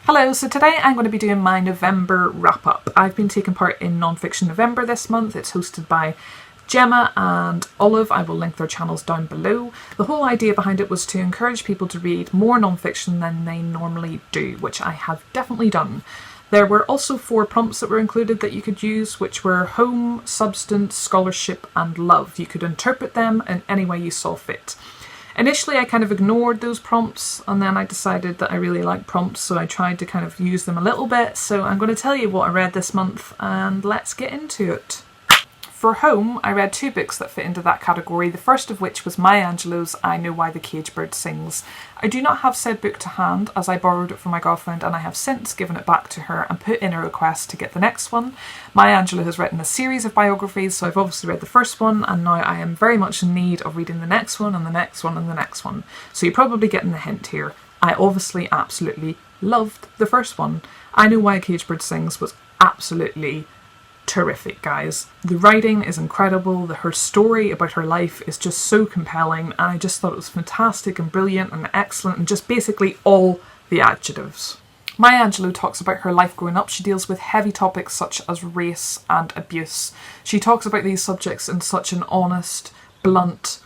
Hello, so today I'm going to be doing my November wrap-up. I've been taking part in Non-Fiction November this month. It's hosted by Gemma and Olive. I will link their channels down below. The whole idea behind it was to encourage people to read more non-fiction than they normally do, which I have definitely done. There were also 4 prompts that were included that you could use, which were home, substance, scholarship and love. You could interpret them in any way you saw fit. Initially I kind of ignored those prompts, and then I decided that I really like prompts, so I tried to kind of use them a little bit. So I'm going to tell you what I read this month and let's get into it. For home, I read 2 books that fit into that category, the first of which was Angelou's I Know Why the Cage Bird Sings. I do not have said book to hand, as I borrowed it from my girlfriend and I have since given it back to her and put in a request to get the next one. Angelou has written a series of biographies, so I've obviously read the first one and now I am very much in need of reading the next one and the next one and the next one. So you're probably getting the hint here. I obviously absolutely loved the first one. I Know Why a Cage Bird Sings was absolutely terrific, guys. The writing is incredible, her story about her life is just so compelling, and I just thought it was fantastic and brilliant and excellent and just basically all the adjectives. Angelou talks about her life growing up. She deals with heavy topics such as race and abuse. She talks about these subjects in such an honest, blunt,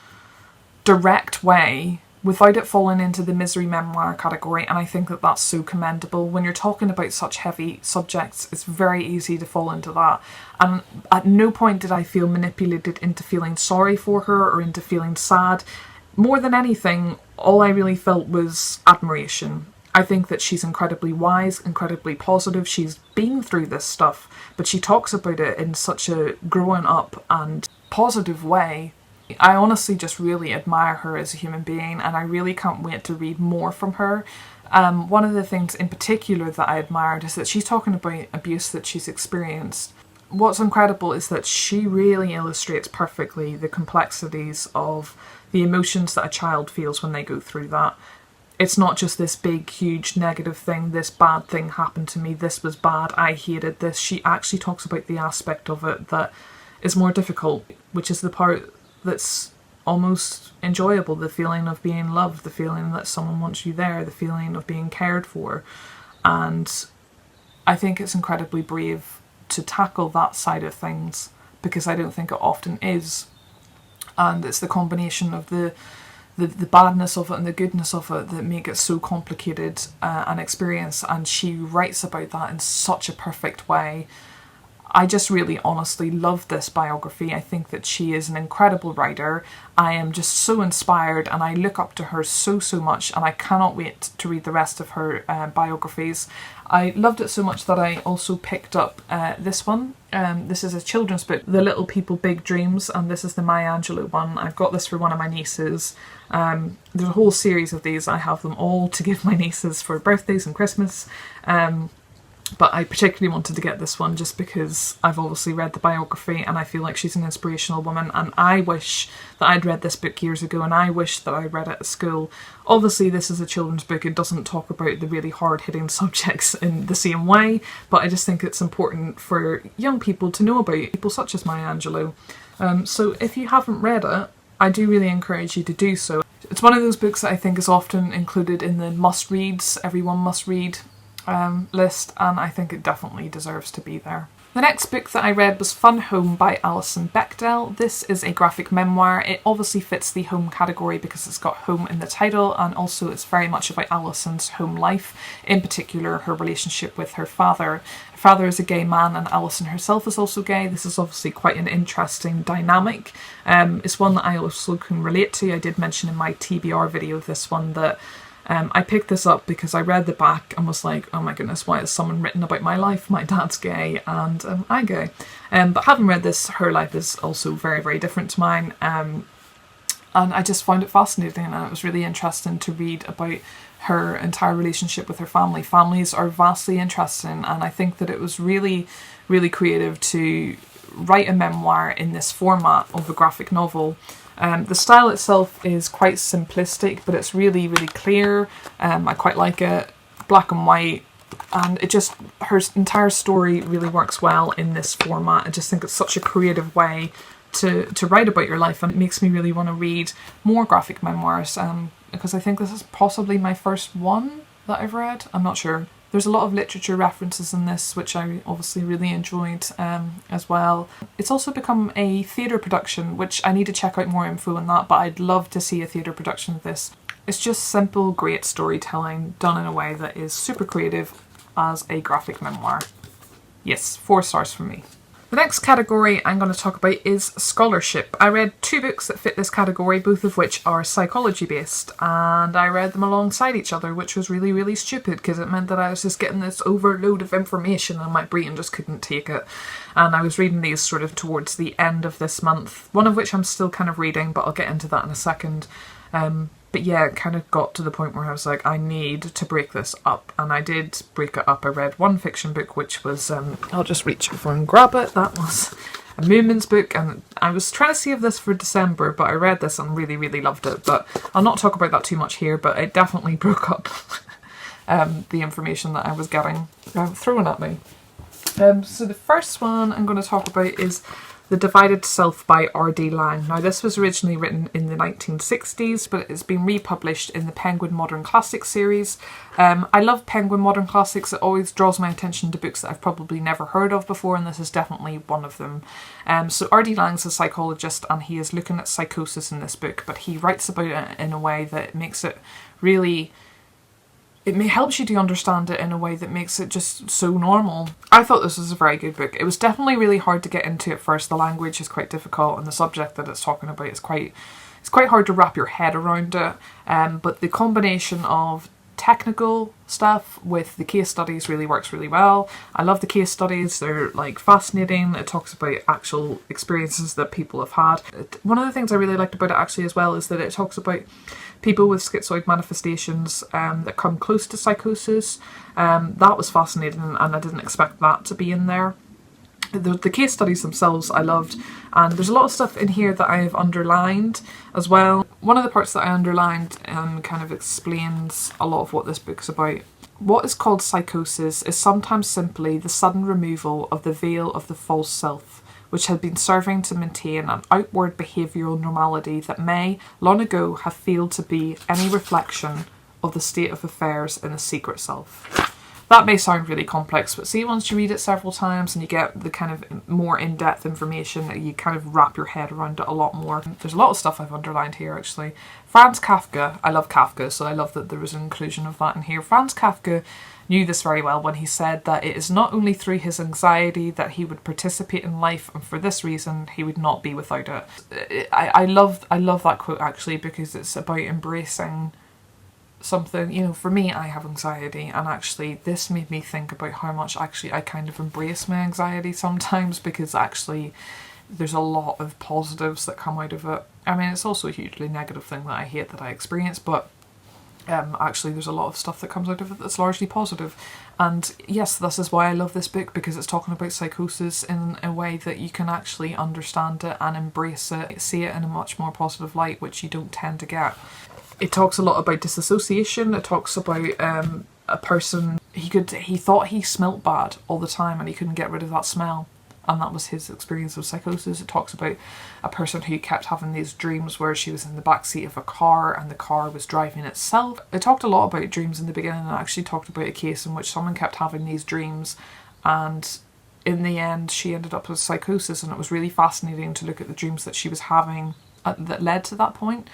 direct way without it falling into the misery memoir category, and I think that that's so commendable. When you're talking about such heavy subjects, it's very easy to fall into that, and at no point did I feel manipulated into feeling sorry for her or into feeling sad. More than anything, all I really felt was admiration. I think that she's incredibly wise, incredibly positive. She's been through this stuff, but she talks about it in such a growing up and positive way. I honestly just really admire her as a human being, and I really can't wait to read more from her. One of the things in particular that I admired is that she's talking about abuse that she's experienced. What's incredible is that she really illustrates perfectly the complexities of the emotions that a child feels when they go through that. It's not just this big, huge negative thing, this bad thing happened to me, this was bad, I hated this. She actually talks about the aspect of it that is more difficult, which is the part that's almost enjoyable, the feeling of being loved, the feeling that someone wants you there, the feeling of being cared for. And I think it's incredibly brave to tackle that side of things, because I don't think it often is. And it's the combination of the badness of it and the goodness of it that make it so complicated an experience, and she writes about that in such a perfect way. I just really honestly love this biography. I think that she is an incredible writer. I am just so inspired and I look up to her so much, and I cannot wait to read the rest of her biographies. I loved it so much that I also picked up this one. This is a children's book, The Little People Big Dreams, and this is the Angelou one. I've got this for one of my nieces. There's a whole series of these. I have them all to give my nieces for birthdays and Christmas. But I particularly wanted to get this one just because I've obviously read the biography and I feel like she's an inspirational woman, and I wish that I'd read this book years ago, and I wish that I read it at school. Obviously this is a children's book, it doesn't talk about the really hard-hitting subjects in the same way, but I just think it's important for young people to know about people such as Angelou. So if you haven't read it, I do really encourage you to do so. It's one of those books that I think is often included in the must-reads, everyone must read list, and I think it definitely deserves to be there. The next book that I read was Fun Home by Alison Bechdel. This is a graphic memoir. It obviously fits the home category because it's got home in the title, and also it's very much about Alison's home life, in particular her relationship with her father. Her father is a gay man and Alison herself is also gay. This is obviously quite an interesting dynamic. It's one that I also can relate to. I did mention in my TBR video of this one that I picked this up because I read the back and was like, oh my goodness, why has someone written about my life? My dad's gay and I'm gay. But having read this, her life is also very different to mine. And I just found it fascinating, and it was really interesting to read about her entire relationship with her family. Families are vastly interesting, and I think that it was really creative to write a memoir in this format of a graphic novel. The style itself is quite simplistic, but it's really clear. I quite like it, black and white, and it just, her entire story really works well in this format. I just think it's such a creative way to write about your life, and it makes me really want to read more graphic memoirs, because I think this is possibly my first one that I've read. I'm not sure. There's a lot of literature references in this, which I obviously really enjoyed as well. It's also become a theatre production, which I need to check out more info on that, but I'd love to see a theatre production of this. It's just simple, great storytelling done in a way that is super creative as a graphic memoir. Yes, 4 stars from me. The next category I'm going to talk about is scholarship. I read 2 books that fit this category, both of which are psychology based, and I read them alongside each other, which was really, really stupid because it meant that I was just getting this overload of information and my brain just couldn't take it. And I was reading these sort of towards the end of this month, one of which I'm still kind of reading, but I'll get into that in a second. But yeah, it kind of got to the point where I was like, I need to break this up. And I did break it up. I read one fiction book, which was, I'll just reach over and grab it. That was a Moomin's book. And I was trying to save this for December, but I read this and really, really loved it. But I'll not talk about that too much here, but it definitely broke up the information that I was getting thrown at me. So the first one I'm going to talk about is The Divided Self by R.D. Laing. Now, this was originally written in the 1960s, but it's been republished in the Penguin Modern Classics series. I love Penguin Modern Classics. It always draws my attention to books that I've probably never heard of before, and this is definitely one of them. So R.D. Laing's a psychologist, and he is looking at psychosis in this book, but he writes about it in a way that makes it really... It helps you to understand it in a way that makes it just so normal. I thought this was a very good book. It was definitely really hard to get into at first. The language is quite difficult and the subject that it's talking about is quite hard to wrap your head around it. But the combination of technical stuff with the case studies really works really well. I love the case studies. They're like fascinating. It talks about actual experiences that people have had. One of the things I really liked about it actually as well is that it talks about people with schizoid manifestations that come close to psychosis. That was fascinating and I didn't expect that to be in there. The case studies themselves I loved, and there's a lot of stuff in here that I have underlined as well. One of the parts that I underlined kind of explains a lot of what this book's about. What is called psychosis is sometimes simply the sudden removal of the veil of the false self, which had been serving to maintain an outward behavioural normality that may, long ago, have failed to be any reflection of the state of affairs in the secret self. That may sound really complex, but see, once you read it several times and you get the kind of more in-depth information, you kind of wrap your head around it a lot more. There's a lot of stuff I've underlined here, actually. Franz Kafka, I love Kafka, so I love that there was an inclusion of that in here. Franz Kafka knew this very well when he said that it is not only through his anxiety that he would participate in life, and for this reason he would not be without it. I love that quote actually, because it's about embracing something. You know, for me, I have anxiety, and actually this made me think about how much actually I kind of embrace my anxiety sometimes, because actually there's a lot of positives that come out of it. I mean, it's also a hugely negative thing that I hate that I experience, but actually there's a lot of stuff that comes out of it that's largely positive. And yes, this is why I love this book, because it's talking about psychosis in a way that you can actually understand it and embrace it, see it in a much more positive light, which you don't tend to get. It talks a lot about disassociation. It talks about a person, he thought he smelt bad all the time and he couldn't get rid of that smell. And that was his experience of psychosis. It talks about a person who kept having these dreams where she was in the backseat of a car and the car was driving itself. It talked a lot about dreams in the beginning, and it actually talked about a case in which someone kept having these dreams, and in the end she ended up with psychosis, and it was really fascinating to look at the dreams that she was having that led to that point.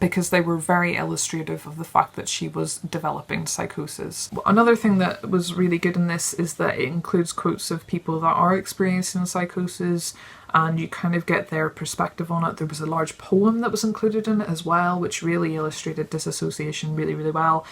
Because they were very illustrative of the fact that she was developing psychosis. Another thing that was really good in this is that it includes quotes of people that are experiencing psychosis, and you kind of get their perspective on it. There was a large poem that was included in it as well, which really illustrated disassociation really, really well.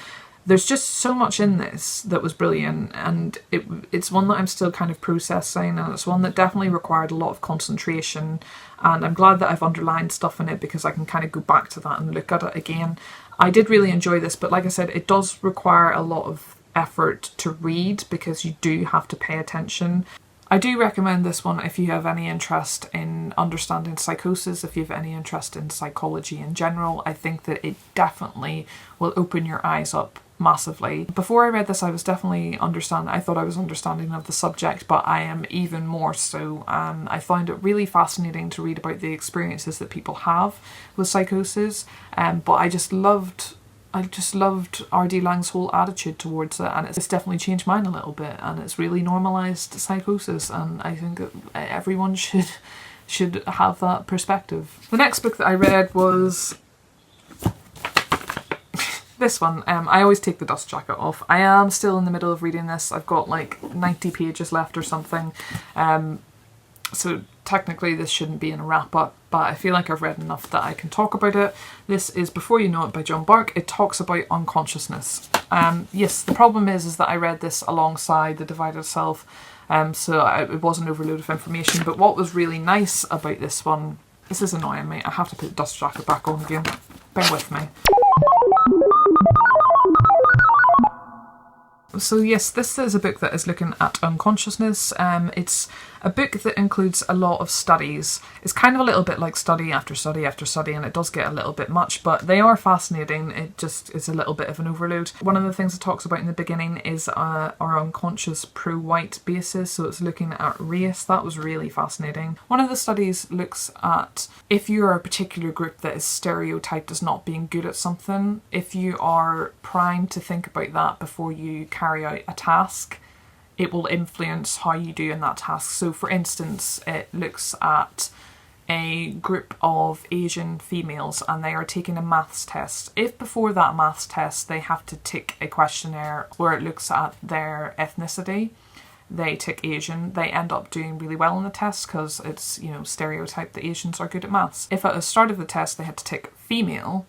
There's just so much in this that was brilliant, and it's one that I'm still kind of processing, and it's one that definitely required a lot of concentration, and I'm glad that I've underlined stuff in it because I can kind of go back to that and look at it again. I did really enjoy this, but like I said, it does require a lot of effort to read because you do have to pay attention. I do recommend this one if you have any interest in understanding psychosis, if you have any interest in psychology in general. I think that it definitely will open your eyes up massively. Before I read this, I thought I was understanding of the subject, but I am even more so. I find it really fascinating to read about the experiences that people have with psychosis, but I just loved I just loved R.D. Laing's whole attitude towards it, and it's definitely changed mine a little bit, and it's really normalised psychosis, and I think that everyone should have that perspective. The next book that I read was this one. I always take the dust jacket off. I am still in the middle of reading this. I've got like 90 pages left or something. So technically this shouldn't be in a wrap up, but I feel like I've read enough that I can talk about it. This is Before You Know It by John Bargh. It talks about unconsciousness. Yes, the problem is that I read this alongside The Divided Self, so it was an overload of information. But what was really nice about this one, this is annoying me, I have to put the dust jacket back on again. Bear with me. So yes, this is a book that is looking at unconsciousness. It's a book that includes a lot of studies. It's kind of a little bit like study after study after study, and it does get a little bit much, but they are fascinating. It just is a little bit of an overload. One of the things it talks about in the beginning is our unconscious pro-white basis, so it's looking at race. That was really fascinating. One of the studies looks at if you are a particular group that is stereotyped as not being good at something, if you are primed to think about that before you carry out a task, it will influence how you do in that task. So for instance, it looks at a group of Asian females and they are taking a maths test. If before that maths test they have to tick a questionnaire where it looks at their ethnicity, they tick Asian, they end up doing really well in the test because it's, you know, stereotyped that Asians are good at maths. If at the start of the test they had to tick female,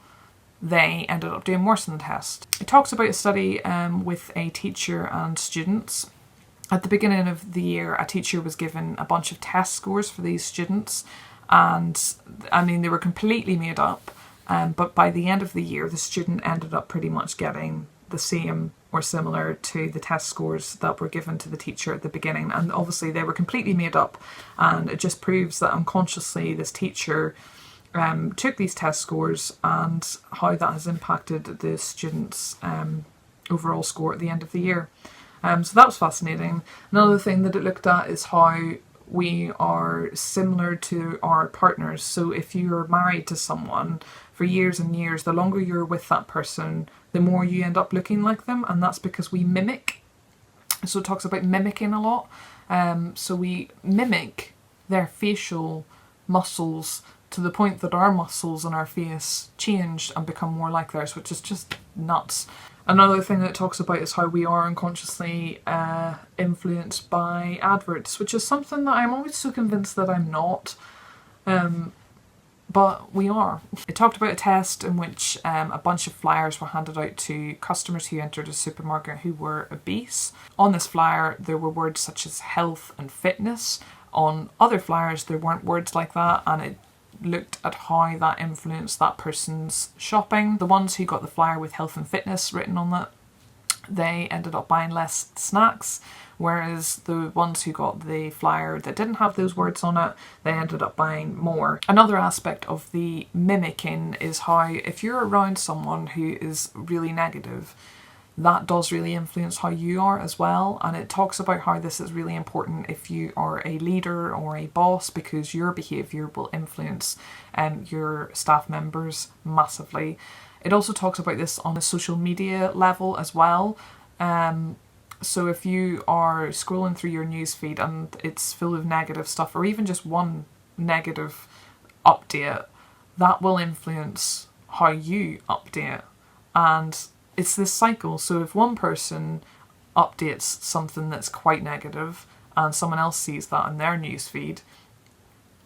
they ended up doing worse in the test. It talks about a study with a teacher and students. At the beginning of the year, a teacher was given a bunch of test scores for these students, and I mean, they were completely made up, but by the end of the year, the student ended up pretty much getting the same or similar to the test scores that were given to the teacher at the beginning, and obviously they were completely made up, and it just proves that unconsciously this teacher took these test scores and how that has impacted the students' overall score at the end of the year. So that was fascinating. Another thing that it looked at is how we are similar to our partners. So if you're married to someone for years and years, the longer you're with that person, the more you end up looking like them, and that's because we mimic. So it talks about mimicking a lot. So we mimic their facial muscles to the point that our muscles on our face change and become more like theirs, which is just nuts. Another thing that it talks about is how we are unconsciously influenced by adverts, which is something that I'm always so convinced that I'm not, but we are. It talked about a test in which a bunch of flyers were handed out to customers who entered a supermarket who were obese. On this flyer there were words such as health and fitness. On other flyers there weren't words like that, and it looked at how that influenced that person's shopping. The ones who got the flyer with health and fitness written on it, they ended up buying less snacks, whereas the ones who got the flyer that didn't have those words on it, they ended up buying more. Another aspect of the mimicking is how if you're around someone who is really negative, that does really influence how you are as well, and it talks about how this is really important if you are a leader or a boss, because your behaviour will influence your staff members massively. It also talks about this on a social media level as well. So if you are scrolling through your newsfeed and it's full of negative stuff, or even just one negative update, that will influence how you update. And it's this cycle. So if one person updates something that's quite negative and someone else sees that in their newsfeed,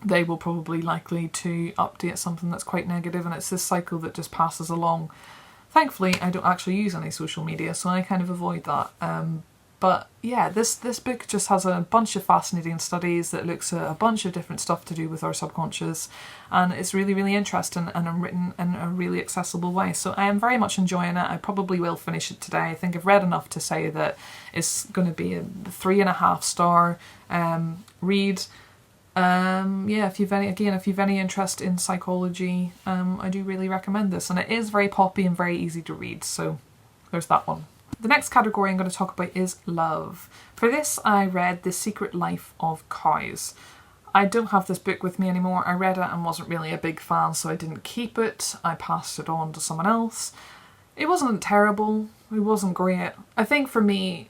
they will probably likely to update something that's quite negative, and it's this cycle that just passes along. Thankfully, I don't actually use any social media, so I kind of avoid that. But yeah, this book just has a bunch of fascinating studies that looks at a bunch of different stuff to do with our subconscious, and it's really, really interesting and written in a really accessible way. So I am very much enjoying it. I probably will finish it today. I think I've read enough to say that it's going to be a 3.5 star read. Yeah, if you've any interest in psychology, I do really recommend this, and it is very poppy and very easy to read, so there's that one. The next category I'm going to talk about is love. For this I read The Secret Life of Cows. I don't have this book with me anymore. I read it and wasn't really a big fan, so I didn't keep it. I passed it on to someone else. It wasn't terrible, it wasn't great. I think for me,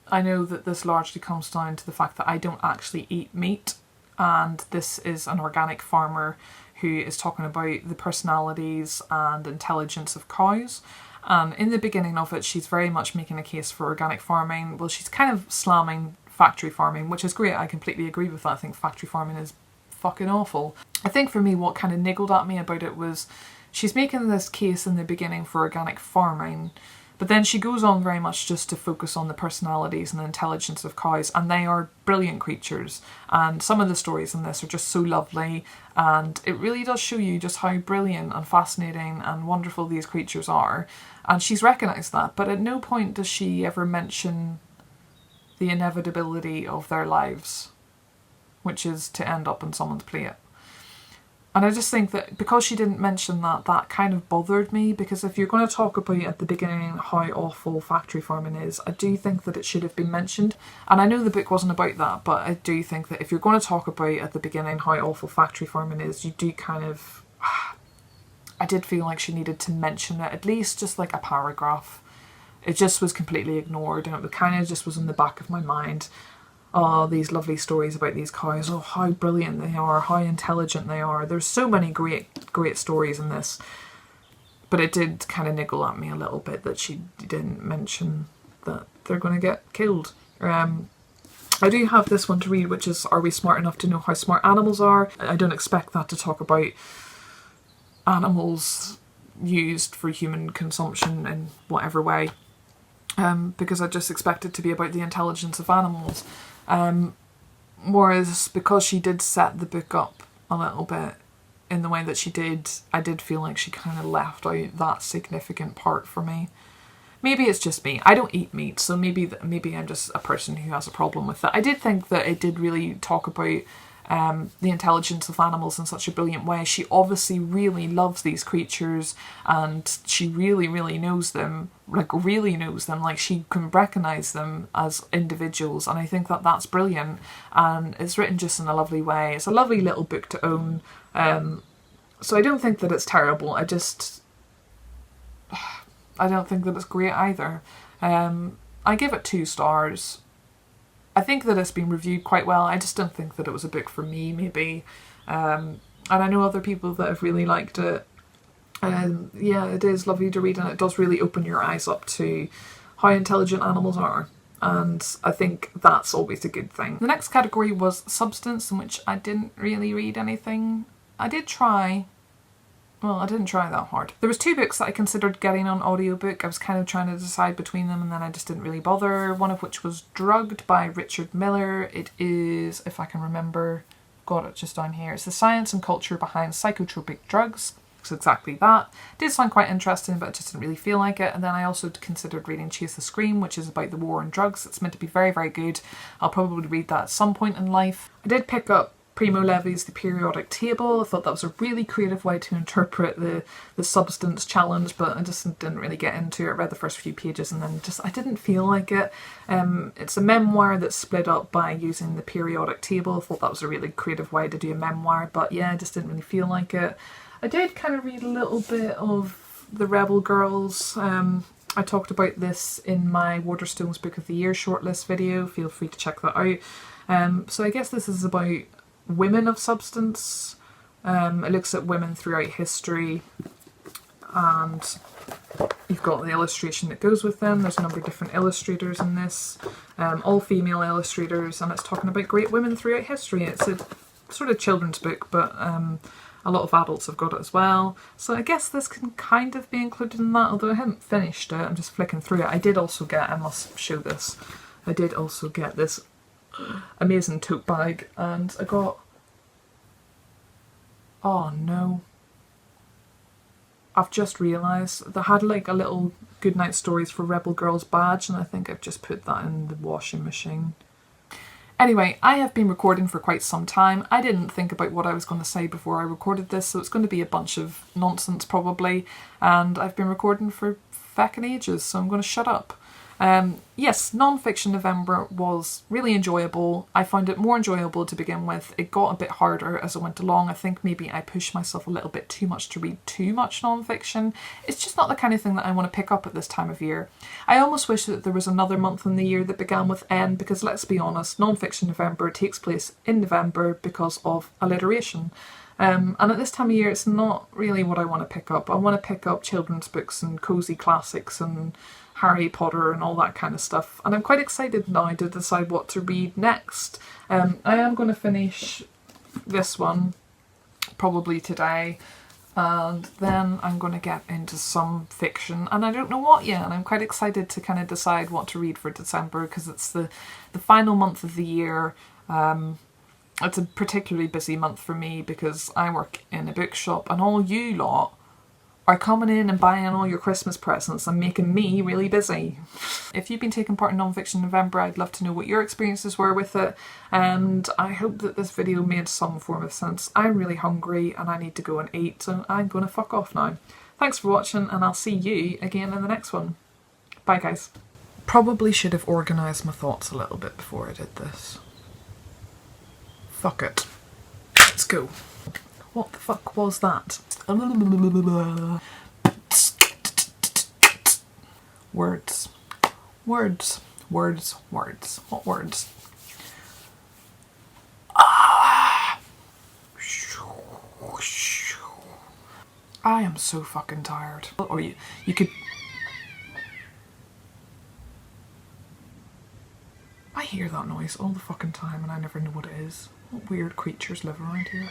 I know that this largely comes down to the fact that I don't actually eat meat, and this is an organic farmer who is talking about the personalities and intelligence of cows. And in the beginning of it, she's very much making a case for organic farming. Well, she's kind of slamming factory farming, which is great. I completely agree with that. I think factory farming is fucking awful. I think for me, what kind of niggled at me about it was she's making this case in the beginning for organic farming, but then she goes on very much just to focus on the personalities and the intelligence of cows, and they are brilliant creatures. And some of the stories in this are just so lovely, and it really does show you just how brilliant and fascinating and wonderful these creatures are. And she's recognised that, but at no point does she ever mention the inevitability of their lives, which is to end up on someone's plate. And I just think that because she didn't mention that, that kind of bothered me, because if you're going to talk about at the beginning how awful factory farming is, I do think that it should have been mentioned. And I know the book wasn't about that, but I do think that if you're going to talk about at the beginning how awful factory farming is, you do kind of... I did feel like she needed to mention it, at least just like a paragraph. It just was completely ignored, and it kind of just was in the back of my mind. Oh, these lovely stories about these cows. Oh, how brilliant they are, how intelligent they are. There's so many great stories in this. But it did kind of niggle at me a little bit that she didn't mention that they're going to get killed. I do have this one to read, which is Are We Smart Enough to Know How Smart Animals Are? I don't expect that to talk about animals used for human consumption in whatever way. Because I just expect it to be about the intelligence of animals. Whereas because she did set the book up a little bit in the way that she did, I did feel like she kind of left out that significant part for me. Maybe it's just me. I don't eat meat, so maybe I'm just a person who has a problem with it. I did think that it did really talk about the intelligence of animals in such a brilliant way. She obviously really loves these creatures, and she really, really knows them, like she can recognise them as individuals, and I think that that's brilliant, and it's written just in a lovely way. It's a lovely little book to own, so I don't think that it's terrible. I don't think that it's great either. I give it 2 stars. I think that it's been reviewed quite well. I just don't think that it was a book for me, maybe. And I know other people that have really liked it. Yeah, it is lovely to read, and it does really open your eyes up to how intelligent animals are. And I think that's always a good thing. The next category was substance, in which I didn't really read anything. I did try. Well, I didn't try that hard. There was 2 books that I considered getting on audiobook. I was kind of trying to decide between them, and then I just didn't really bother. One of which was Drugged by Richard Miller. It is, if I can remember, got it just down here. It's the science and culture behind psychotropic drugs. It's exactly that. It did sound quite interesting, but I just didn't really feel like it. And then I also considered reading Chase the Scream, which is about the war on drugs. It's meant to be very, very good. I'll probably read that at some point in life. I did pick up Primo Levi's The Periodic Table. I thought that was a really creative way to interpret the substance challenge, but I just didn't really get into it. I read the first few pages and then I didn't feel like it. It's a memoir that's split up by using the periodic table. I thought that was a really creative way to do a memoir, but yeah, I just didn't really feel like it. I did kind of read a little bit of The Rebel Girls. I talked about this in my Waterstones Book of the Year shortlist video. Feel free to check that out. So I guess this is about women of substance. It looks at women throughout history, and you've got the illustration that goes with them. There's a number of different illustrators in this, all female illustrators, and it's talking about great women throughout history. It's a sort of children's book, but a lot of adults have got it as well. So I guess this can kind of be included in that, although I haven't finished it. I'm just flicking through it. I did also get, I must show this, I did also get this amazing tote bag, and I got, oh no, I've just realised they had like a little Goodnight Stories for Rebel Girls badge, and I think I've just put that in the washing machine. Anyway, I have been recording for quite some time. I didn't think about what I was going to say before I recorded this, so it's going to be a bunch of nonsense probably, and I've been recording for feckin' ages, so I'm going to shut up. Yes, non-fiction November was really enjoyable. I found it more enjoyable to begin with. It got a bit harder as it went along. I think maybe I pushed myself a little bit too much to read too much non-fiction. It's just not the kind of thing that I want to pick up at this time of year. I almost wish that there was another month in the year that began with N, because let's be honest, non-fiction November takes place in November because of alliteration. And at this time of year, it's not really what I want to pick up. I want to pick up children's books and cosy classics and Harry Potter and all that kind of stuff. And I'm quite excited now to decide what to read next. I am going to finish this one probably today, and then I'm going to get into some fiction, and I don't know what yet, and I'm quite excited to kind of decide what to read for December, because it's the final month of the year. It's a particularly busy month for me because I work in a bookshop, and all you lot are coming in and buying all your Christmas presents and making me really busy. If you've been taking part in Non-Fiction November, I'd love to know what your experiences were with it, and I hope that this video made some form of sense. I'm really hungry and I need to go and eat, so I'm going to fuck off now. Thanks for watching, and I'll see you again in the next one. Bye guys. Probably should have organised my thoughts a little bit before I did this. Fuck it. Let's go. What the fuck was that? Words. Words. Words. Words. What words? I am so fucking tired. Or you could... I hear that noise all the fucking time and I never know what it is. What weird creatures live around here?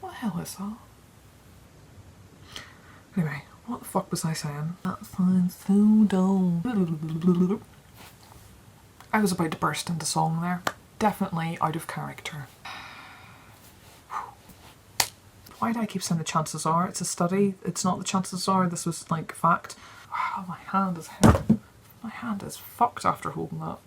What the hell is that? Anyway, what the fuck was I saying? That sounds so dull. I was about to burst into song there. Definitely out of character. Why do I keep saying the chances are? It's a study. It's not the chances are. This was like fact. Wow, my hand is fucked after holding that.